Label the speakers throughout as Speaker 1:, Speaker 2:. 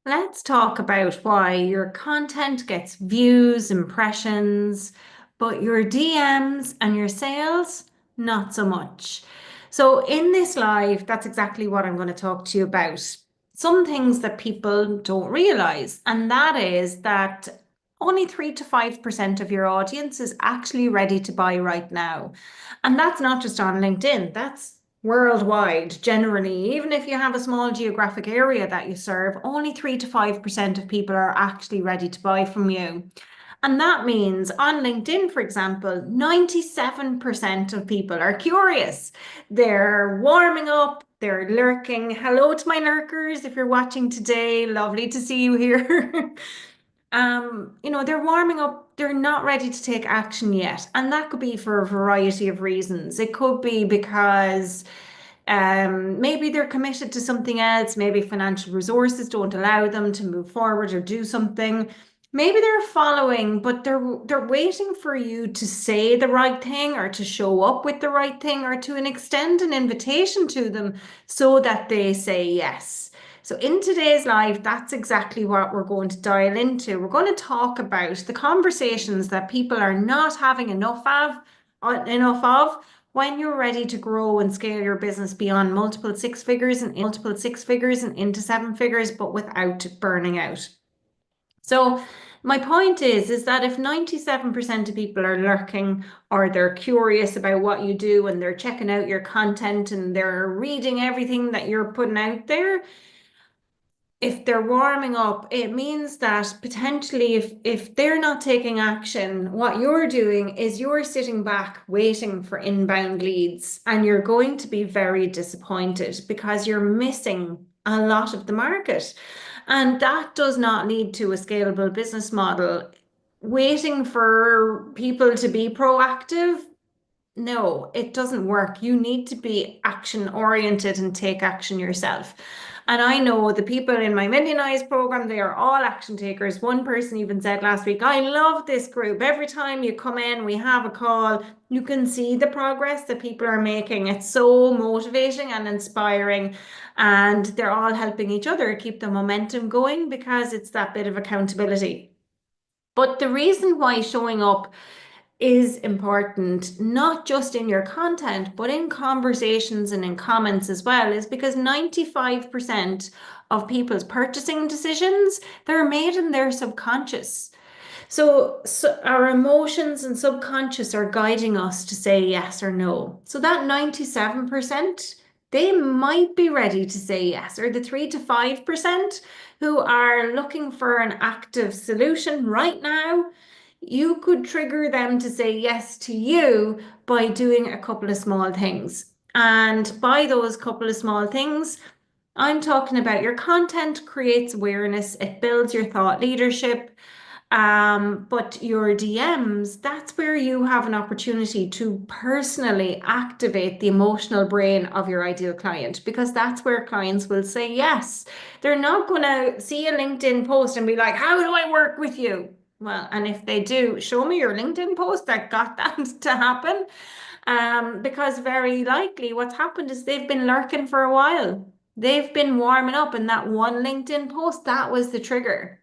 Speaker 1: Let's talk about why your content gets views, impressions, but your DMs and your sales, not so much. So, in this live, that's exactly what I'm going to talk to you about. Some things that people don't realize, and that is that only 3 to 5% of your audience is actually ready to buy right now. And that's not just on LinkedIn, that's worldwide, generally, even if you have a small geographic area that you serve, only 3 to 5% of people are actually ready to buy from you. And that means on LinkedIn, for example, 97% of people are curious. They're warming up, they're lurking. Hello to my lurkers. If you're watching today, lovely to see you here. They're warming up, they're not ready to take action yet. And that could be for a variety of reasons. It could be because maybe they're committed to something else, maybe financial resources don't allow them to move forward or do something. Maybe they're following, but they're waiting for you to say the right thing or to show up with the right thing or to extend an invitation to them so that they say yes. So in today's live, that's exactly what we're going to dial into. We're going to talk about the conversations that people are not having enough of when you're ready to grow and scale your business beyond multiple six figures and into seven figures, but without burning out. So my point is that if 97% of people are lurking or they're curious about what you do and they're checking out your content and they're reading everything that you're putting out there, if they're warming up, it means that potentially if they're not taking action, what you're doing is you're sitting back waiting for inbound leads, and you're going to be very disappointed because you're missing a lot of the market. And that does not lead to a scalable business model. Waiting for people to be proactive, no, it doesn't work. You need to be action oriented and take action yourself. And I know the people in my Millionize program, they are all action takers. One person even said last week, I love this group. Every time you come in, we have a call. You can see the progress that people are making. It's so motivating and inspiring. And they're all helping each other keep the momentum going because it's that bit of accountability. But the reason why showing up is important, not just in your content, but in conversations and in comments as well, is because 95% of people's purchasing decisions, they're made in their subconscious. So our emotions and subconscious are guiding us to say yes or no. So that 97%, they might be ready to say yes, or the 3 to 5% who are looking for an active solution right now, you could trigger them to say yes to you by doing a couple of small things. And by those couple of small things, I'm talking about your content creates awareness, it builds your thought leadership. But your DMs, that's where you have an opportunity to personally activate the emotional brain of your ideal client, because that's where clients will say yes. They're not going to see a LinkedIn post and be like, how do I work with you? Well, and if they do, show me your LinkedIn post that got that to happen. Because very likely what's happened is they've been lurking for a while. They've been warming up, and that one LinkedIn post, that was the trigger.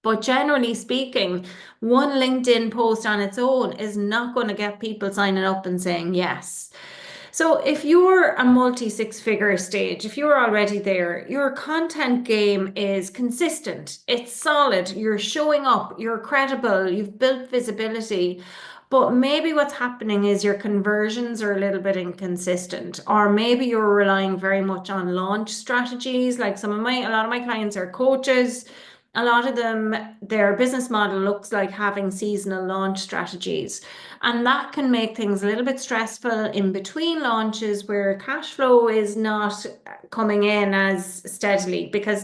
Speaker 1: But generally speaking, one LinkedIn post on its own is not going to get people signing up and saying yes. So if you're a multi six figure stage, if you're already there, your content game is consistent, it's solid, you're showing up, you're credible, you've built visibility. But maybe what's happening is your conversions are a little bit inconsistent, or maybe you're relying very much on launch strategies. Like a lot of my clients are coaches. A lot of them, their business model looks like having seasonal launch strategies. And that can make things a little bit stressful in between launches where cash flow is not coming in as steadily, because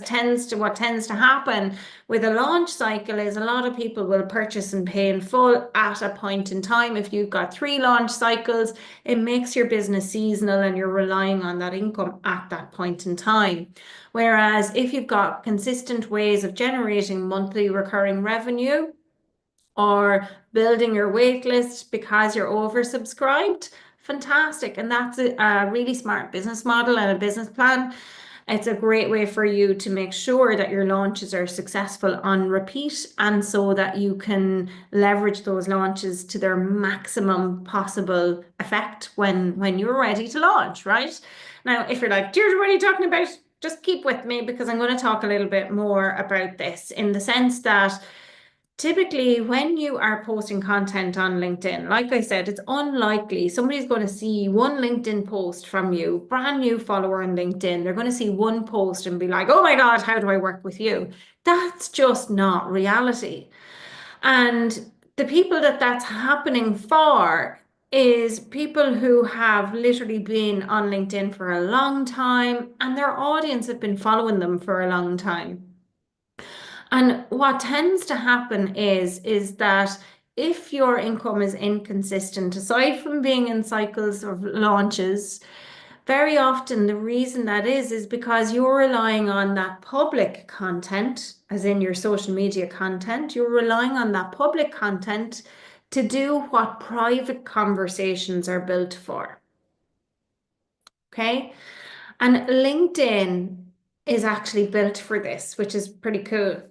Speaker 1: what tends to happen with a launch cycle is a lot of people will purchase and pay in full at a point in time. If you've got 3 launch cycles, it makes your business seasonal and you're relying on that income at that point in time. Whereas if you've got consistent ways of generating monthly recurring revenue or building your wait list because you're oversubscribed, fantastic. And that's a really smart business model and a business plan. It's a great way for you to make sure that your launches are successful on repeat and so that you can leverage those launches to their maximum possible effect when you're ready to launch, right? Now, if you're like, Deirdre, what are you talking about? Just keep with me because I'm going to talk a little bit more about this in the sense that typically, when you are posting content on LinkedIn, like I said, it's unlikely somebody's going to see one LinkedIn post from you, brand new follower on LinkedIn. They're going to see one post and be like, oh my God, how do I work with you? That's just not reality. And the people that that's happening for is people who have literally been on LinkedIn for a long time and their audience have been following them for a long time. And what tends to happen is that if your income is inconsistent, aside from being in cycles of launches, very often the reason that is because you're relying on that public content, as in your social media content, you're relying on that public content to do what private conversations are built for. Okay? And LinkedIn is actually built for this, which is pretty cool.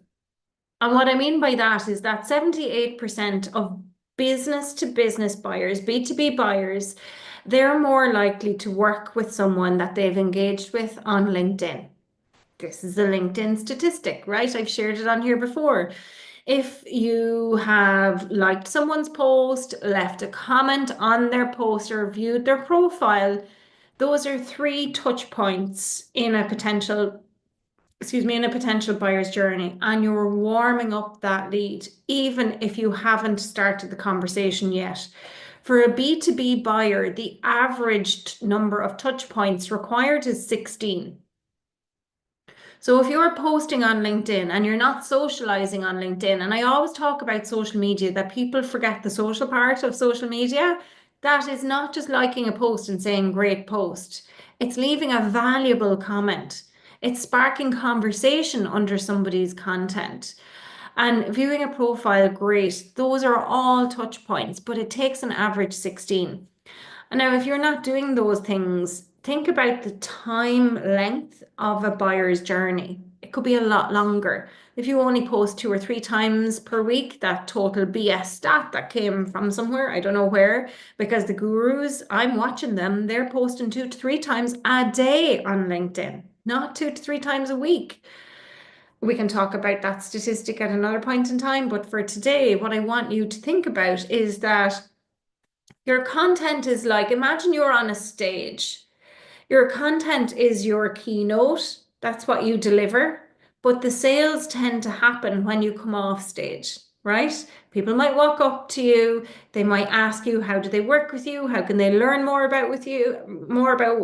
Speaker 1: And what I mean by that is that 78% of business to business buyers, B2B buyers, they're more likely to work with someone that they've engaged with on LinkedIn. This is a LinkedIn statistic, right? I've shared it on here before. If you have liked someone's post, left a comment on their post, or viewed their profile, those are 3 touch points in a potential buyer's journey, and you're warming up that lead, even if you haven't started the conversation yet. For a B2B buyer, the average number of touch points required is 16. So if you're posting on LinkedIn and you're not socializing on LinkedIn, and I always talk about social media, that people forget the social part of social media, that is not just liking a post and saying great post. It's leaving a valuable comment. It's sparking conversation under somebody's content. And viewing a profile, great. Those are all touch points, but it takes an average 16. And now, if you're not doing those things, think about the time length of a buyer's journey. It could be a lot longer. If you only post 2 or 3 times per week, that total BS stat that came from somewhere, I don't know where, because the gurus, I'm watching them, they're posting 2 to 3 times a day on LinkedIn, not 2 to 3 times a week. We can talk about that statistic at another point in time, but for today, what I want you to think about is that your content is like, imagine you're on a stage. Your content is your keynote. That's what you deliver. But the sales tend to happen when you come off stage, right? People might walk up to you. They might ask you, how do they work with you? How can they learn more about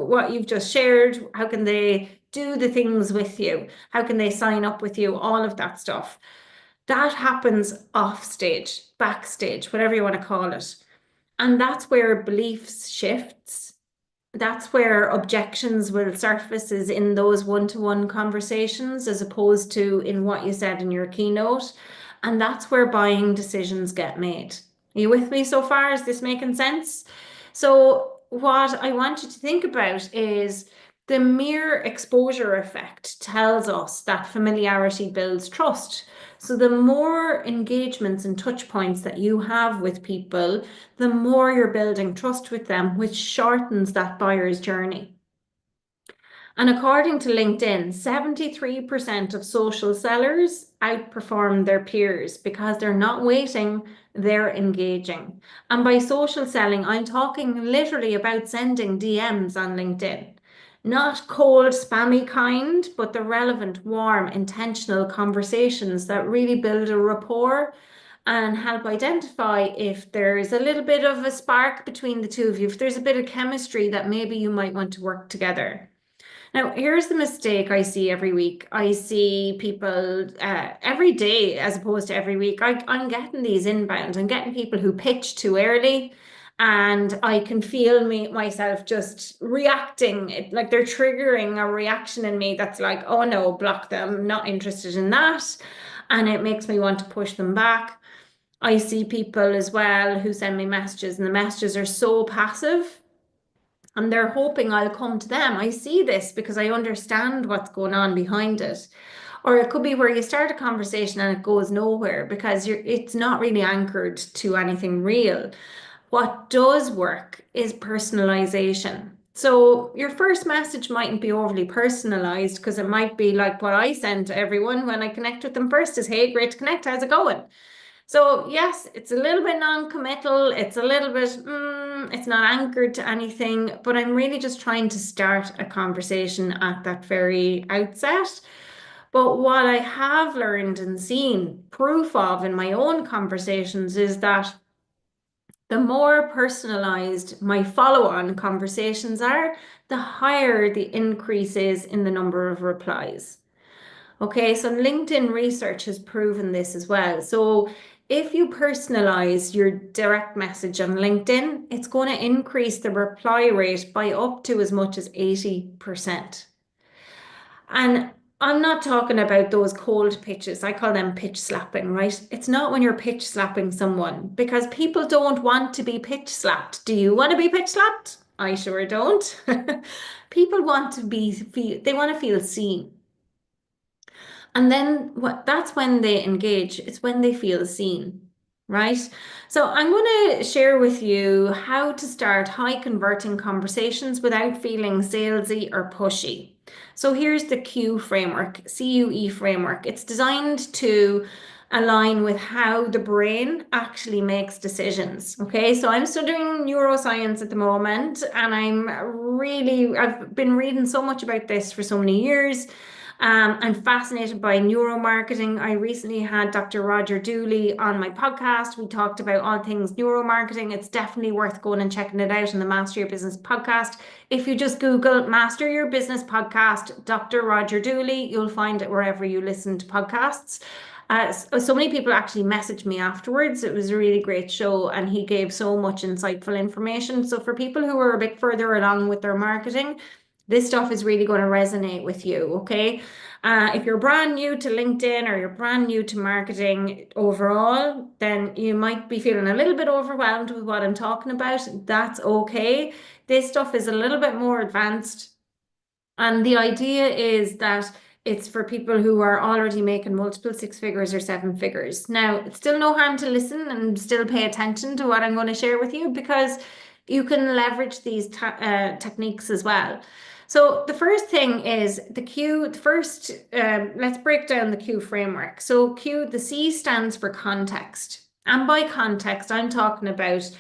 Speaker 1: what you've just shared? How can they do the things with you? How can they sign up with you? All of that stuff. That happens off stage, backstage, whatever you want to call it. And that's where beliefs shifts. That's where objections will surface is in those one-to-one conversations as opposed to in what you said in your keynote. And that's where buying decisions get made. Are you with me so far? Is this making sense? So what I want you to think about is the mere exposure effect tells us that familiarity builds trust. So the more engagements and touch points that you have with people, the more you're building trust with them, which shortens that buyer's journey. And according to LinkedIn, 73% of social sellers outperform their peers because they're not waiting, they're engaging. And by social selling, I'm talking literally about sending DMs on LinkedIn. Not cold, spammy kind, but the relevant, warm, intentional conversations that really build a rapport and help identify if there's a little bit of a spark between the two of you, if there's a bit of chemistry that maybe you might want to work together. Now, here's the mistake I see every week. I see people every day as opposed to every week. I'm getting these inbound. I'm getting people who pitch too early. And I can feel myself just reacting, like they're triggering a reaction in me that's like, oh no, block them, not interested in that. And it makes me want to push them back. I see people as well who send me messages, and the messages are so passive. and they're hoping I'll come to them. I see this because I understand what's going on behind it. Or it could be where you start a conversation and it goes nowhere because it's not really anchored to anything real. What does work is personalization. So your first message mightn't be overly personalized because it might be like what I send to everyone when I connect with them first is, hey, great to connect, how's it going? So yes, it's a little bit non-committal. It's a little bit, it's not anchored to anything, but I'm really just trying to start a conversation at that very outset. But what I have learned and seen proof of in my own conversations is that the more personalized my follow-on conversations are, the higher the increase is in the number of replies. Okay, so LinkedIn research has proven this as well. So if you personalize your direct message on LinkedIn, it's going to increase the reply rate by up to as much as 80%. And I'm not talking about those cold pitches. I call them pitch slapping, right? It's not when you're pitch slapping someone because people don't want to be pitch slapped. Do you want to be pitch slapped? I sure don't. People want to they want to feel seen. And then that's when they engage. It's when they feel seen, right? So I'm going to share with you how to start high converting conversations without feeling salesy or pushy. So here's the CUE framework, CUE framework. It's designed to align with how the brain actually makes decisions. Okay, so I'm studying neuroscience at the moment, and I've been reading so much about this for so many years. I'm fascinated by neuromarketing. I recently had Dr. Roger Dooley on my podcast. We talked about all things neuromarketing. It's definitely worth going and checking it out on the Master Your Business podcast. If you just Google Master Your Business podcast, Dr. Roger Dooley, you'll find it wherever you listen to podcasts. So many people actually messaged me afterwards. It was a really great show and he gave so much insightful information. So for people who are a bit further along with their marketing, this stuff is really going to resonate with you, okay? If you're brand new to LinkedIn or you're brand new to marketing overall, then you might be feeling a little bit overwhelmed with what I'm talking about. That's okay. This stuff is a little bit more advanced. And the idea is that it's for people who are already making multiple six figures or seven figures. Now, it's still no harm to listen and still pay attention to what I'm going to share with you because you can leverage these techniques as well. So the first thing is the CUE. Let's break down the CUE framework. So CUE, the C stands for context. And by context, I'm talking about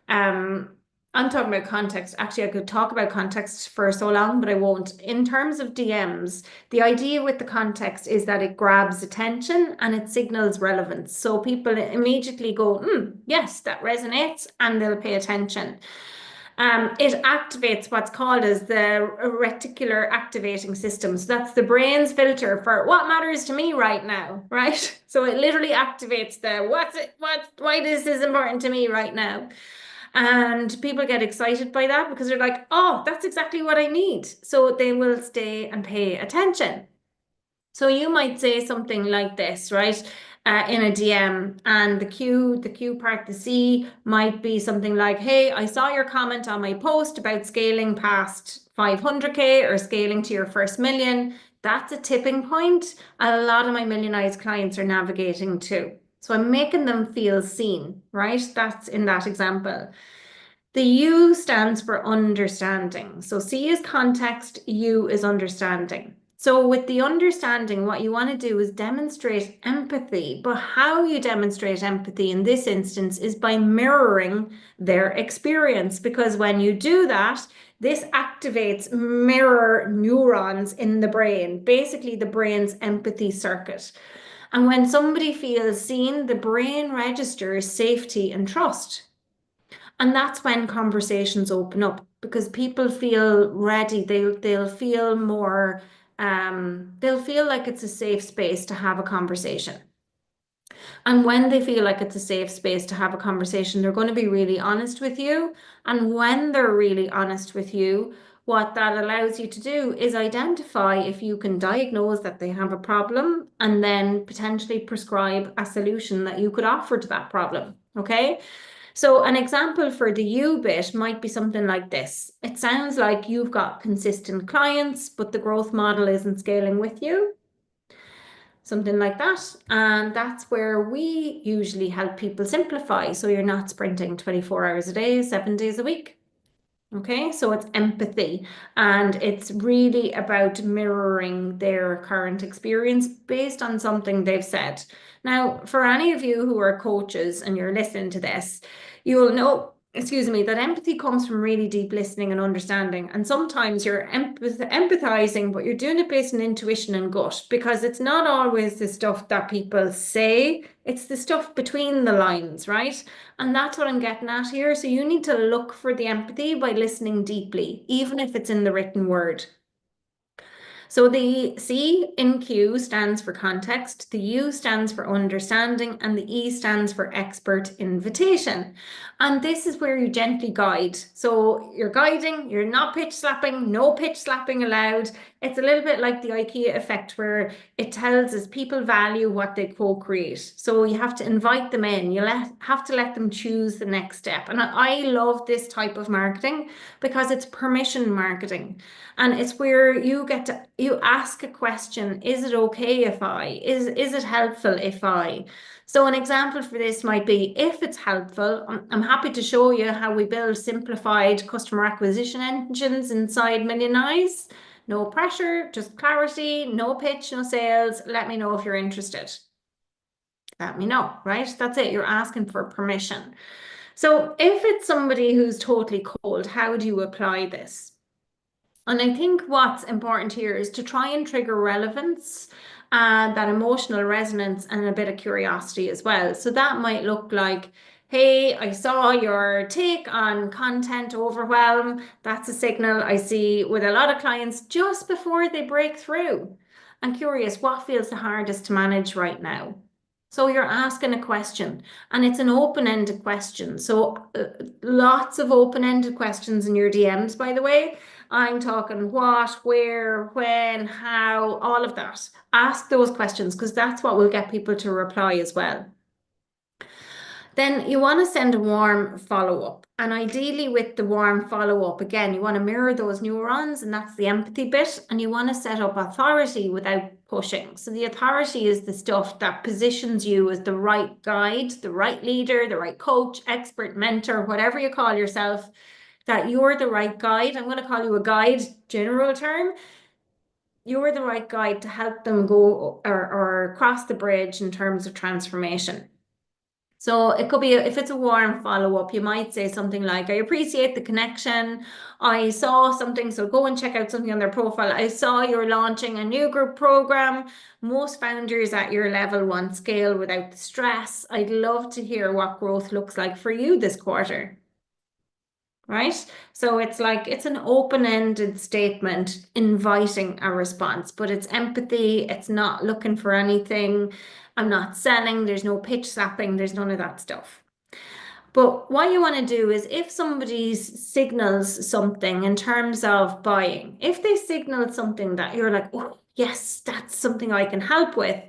Speaker 1: context. Actually, I could talk about context for so long, but I won't. In terms of DMs, the idea with the context is that it grabs attention and it signals relevance. So people immediately go, yes, that resonates, and they'll pay attention. It activates what's called as the reticular activating system. So that's the brain's filter for what matters to me right now, right? So it literally activates why this is important to me right now. And people get excited by that because they're like, oh, that's exactly what I need. So they will stay and pay attention. So you might say something like this, right? In a DM, and the CUE part, the C might be something like, hey, I saw your comment on my post about scaling past 500K or scaling to your first million. That's a tipping point. A lot of my millionized clients are navigating to. So I'm making them feel seen, right? That's in that example. The U stands for understanding. So C is context, U is understanding. So with the understanding, what you want to do is demonstrate empathy. But how you demonstrate empathy in this instance is by mirroring their experience. Because when you do that, this activates mirror neurons in the brain, basically the brain's empathy circuit. And when somebody feels seen, the brain registers safety and trust. And that's when conversations open up because people feel ready. They'll feel more, they'll feel like it's a safe space to have a conversation. And when they feel like it's a safe space to have a conversation, they're going to be really honest with you. And when they're really honest with you, what that allows you to do is identify if you can diagnose that they have a problem and then potentially prescribe a solution that you could offer to that problem. Okay. So an example for the you bit might be something like this. It sounds like you've got consistent clients, but the growth model isn't scaling with you. Something like that. And that's where we usually help people simplify. So you're not sprinting 24 hours a day, 7 days a week. Okay, so it's empathy, and it's really about mirroring their current experience based on something they've said. Now, for any of you who are coaches and you're listening to this, you'll know, excuse me, that empathy comes from really deep listening and understanding. And sometimes you're empathizing, but you're doing it based on intuition and gut, because it's not always the stuff that people say, it's the stuff between the lines, right? And that's what I'm getting at here. So you need to look for the empathy by listening deeply, even if it's in the written word. So the C in Q stands for context, the U stands for understanding, and the E stands for expert invitation. And this is where you gently guide. So you're guiding, you're not pitch slapping, no pitch slapping allowed. It's a little bit like the IKEA effect, where it tells us people value what they co-create. So you have to invite them in. You have to let them choose the next step. And I love this type of marketing because it's permission marketing. And it's where you ask a question, is it okay if is it helpful if I? So an example for this might be, if it's helpful, I'm happy to show you how we build simplified customer acquisition engines inside Million Eyes. No pressure, just clarity, no pitch, no sales. Let me know if you're interested. Let me know, right? That's it. You're asking for permission. So if it's somebody who's totally cold, how do you apply this? And I think what's important here is to try and trigger relevance, that emotional resonance, and a bit of curiosity as well. So that might look like, hey, I saw your take on content overwhelm. That's a signal I see with a lot of clients just before they break through. I'm curious, what feels the hardest to manage right now? So you're asking a question, and it's an open-ended question. So lots of open-ended questions in your DMs, by the way. I'm talking what, where, when, how, all of that. Ask those questions, because that's what will get people to reply as well. Then you want to send a warm follow-up. And ideally with the warm follow-up, again, you want to mirror those neurons, and that's the empathy bit. And you want to set up authority without pushing. So the authority is the stuff that positions you as the right guide, the right leader, the right coach, expert, mentor, whatever you call yourself, that you're the right guide. I'm going to call you a guide, general term. You're the right guide to help them go or cross the bridge in terms of transformation. So it could be, if it's a warm follow-up, you might say something like, I appreciate the connection. I saw something, so go and check out something on their profile. I saw you're launching a new group program. Most founders at your level want scale without the stress. I'd love to hear what growth looks like for you this quarter. Right? So it's like, it's an open-ended statement inviting a response, but it's empathy. It's not looking for anything. I'm not selling. There's no pitch slapping. There's none of that stuff. But what you want to do is, if somebody signals something in terms of buying, if they signal something that you're like, oh, yes, that's something I can help with,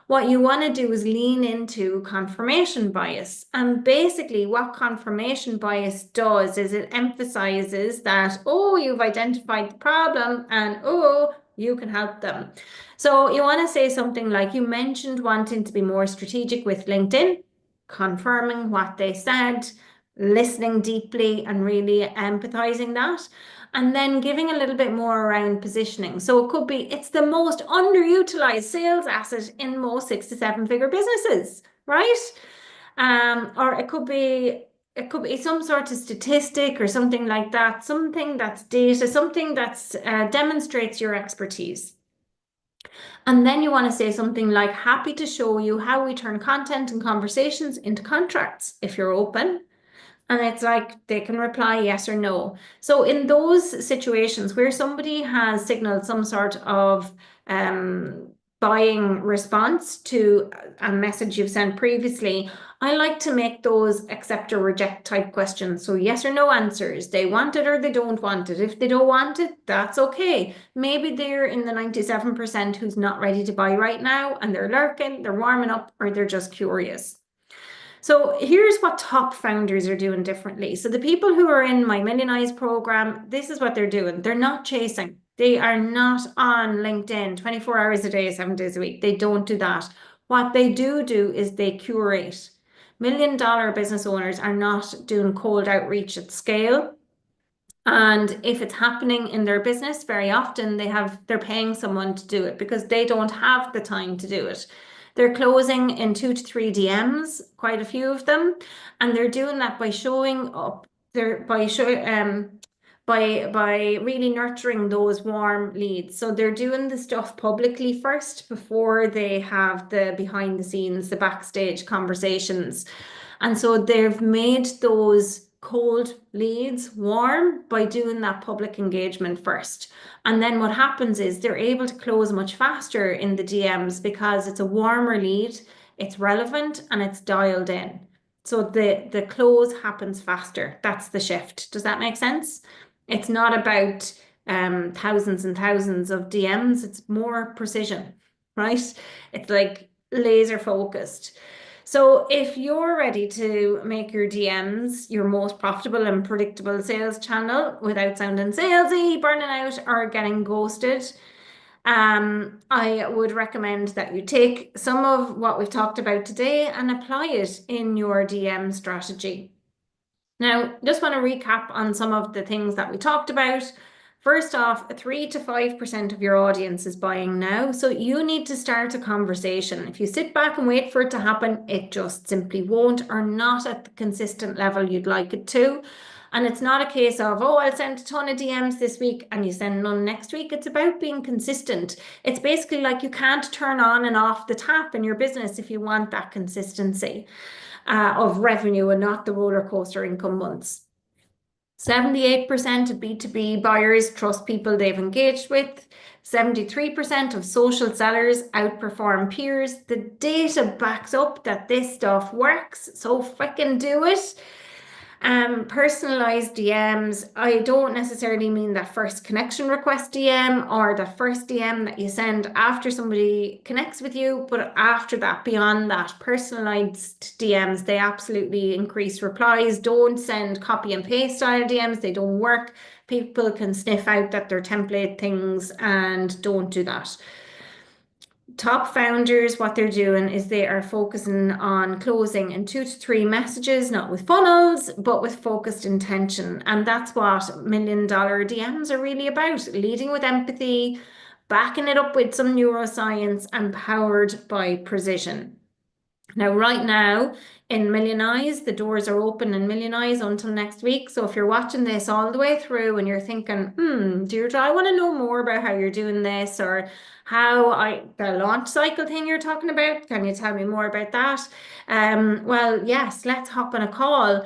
Speaker 1: what you want to do is lean into confirmation bias. And basically what confirmation bias does is it emphasizes that, oh, you've identified the problem, and oh, you can help them. So you want to say something like, you mentioned wanting to be more strategic with LinkedIn, confirming what they said, listening deeply and really empathizing that. And then giving a little bit more around positioning. So it could be, it's the most underutilized sales asset in most 6 to 7 figure businesses, right? Or it could be some sort of statistic or something like that, something that's data, something that's demonstrates your expertise. And then you want to say something like, happy to show you how we turn content and conversations into contracts if you're open. And it's like, they can reply yes or no. So in those situations where somebody has signaled some sort of buying response to a message you've sent previously, I like to make those accept or reject type questions. So yes or no answers. They want it or they don't want it. If they don't want it, that's okay. Maybe they're in the 97% who's not ready to buy right now, and they're lurking, they're warming up, or they're just curious. So here's what top founders are doing differently. So the people who are in my Millionize program, this is what they're doing. They're not chasing. They are not on LinkedIn 24 hours a day, 7 days a week. They don't do that. What they do is they curate. $1 million business owners are not doing cold outreach at scale. And if it's happening in their business, very often they're paying someone to do it because they don't have the time to do it. They're closing in 2 to 3 DMs, quite a few of them, and they're doing that by showing up. They're by really nurturing those warm leads. So they're doing the stuff publicly first before they have the behind the scenes, the backstage conversations. And so they've made those cold leads warm by doing that public engagement first. And then what happens is they're able to close much faster in the DMs because it's a warmer lead, it's relevant, and it's dialed in. So the close happens faster. That's the shift. Does that make sense? It's not about thousands and thousands of DMs. It's more precision, right? It's like laser focused. So if you're ready to make your DMs your most profitable and predictable sales channel without sounding salesy, burning out, or getting ghosted, I would recommend that you take some of what we've talked about today and apply it in your DM strategy. Now, just want to recap on some of the things that we talked about. First off, 3 to 5% of your audience is buying now, so you need to start a conversation. If you sit back and wait for it to happen, it just simply won't, or not at the consistent level you'd like it to. And it's not a case of, oh, I'll send a ton of DMs this week and you send none next week. It's about being consistent. It's basically like you can't turn on and off the tap in your business if you want that consistency of revenue and not the roller coaster income months. 78% of B2B buyers trust people they've engaged with. 73% of social sellers outperform peers. The data backs up that this stuff works, so freaking do it. Personalized DMs, I don't necessarily mean that first connection request DM or the first DM that you send after somebody connects with you, but after that, beyond that, personalized DMs, they absolutely increase replies. Don't send copy and paste style DMs, they don't work. People can sniff out that they're template things, and don't do that. Top founders, what they're doing is they are focusing on closing in 2 to 3 messages, not with funnels, but with focused intention. And that's what $1 million DMs are really about, leading with empathy, backing it up with some neuroscience, and powered by precision. Now, right now in Millionize, the doors are open in Millionize until next week. So if you're watching this all the way through and you're thinking, Deirdre, I want to know more about how you're doing this, or the launch cycle thing you're talking about, can you tell me more about that? Well, yes, let's hop on a call.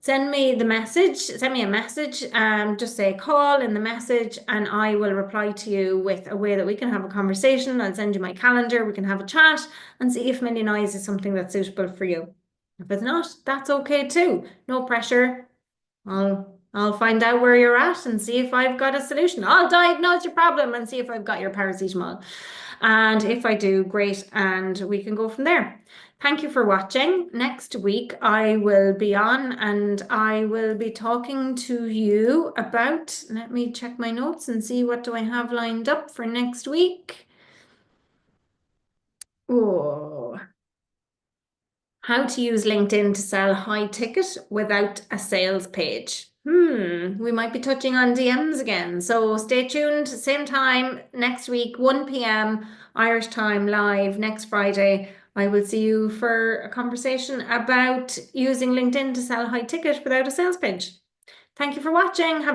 Speaker 1: Send me a message, just say call in the message, and I will reply to you with a way that we can have a conversation. I'll send you my calendar, we can have a chat and see if Millionize is something that's suitable for you. If it's not, that's okay too. No pressure. I'll find out where you're at and see if I've got a solution. I'll diagnose your problem and see if I've got your paracetamol. And if I do, great, and we can go from there. Thank you for watching. Next week, I will be on and I will be talking to you about, let me check my notes and see what do I have lined up for next week. Oh, how to use LinkedIn to sell high ticket without a sales page. We might be touching on DMs again. So stay tuned, same time next week, 1 p.m. Irish time live next Friday. I will see you for a conversation about using LinkedIn to sell high ticket without a sales page. Thank you for watching. Have a